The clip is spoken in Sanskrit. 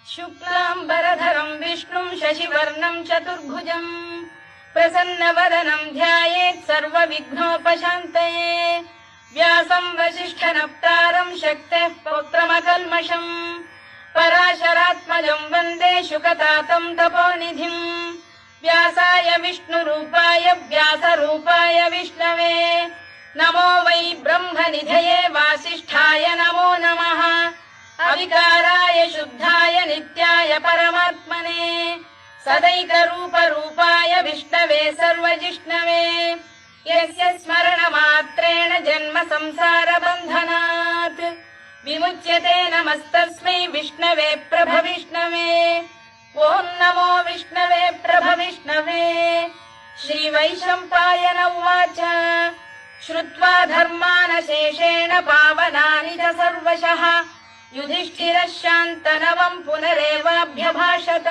शुक्लाम्बरधरं विष्णुं शशिवर्णं चतुर्भुजं प्रसन्नवदनं ध्यायेत् सर्वविघ्नोपशान्तये व्यासं वसिष्ठनप्तारं शक्तेः पौत्रमकल्मषम् पराशरात्मजं वन्दे शुकतातं तपोनिधिम् व्यासाय विष्णुरूपाय व्यासरूपाय विष्णवे नमो वै ब्रह्मनिधये वासिष्ठाय नमो नमः अविकाराय शुद्धाय नित्याय परमात्मने सदैकरूपरूपाय विष्णवे सर्वजिष्णवे यस्य स्मरणमात्रेण जन्म संसारबन्धनात् विमुच्यते नमस्तस्मै विष्णवे प्रभविष्णवे ॐ नमो विष्णवे प्रभविष्णवे श्रीवैशम्पायन उवाच श्रुत्वा धर्मानशेषेण पावनानि च सर्वशः युधिष्ठिरः शान्तनवम् पुनरेवाभ्यभाषत।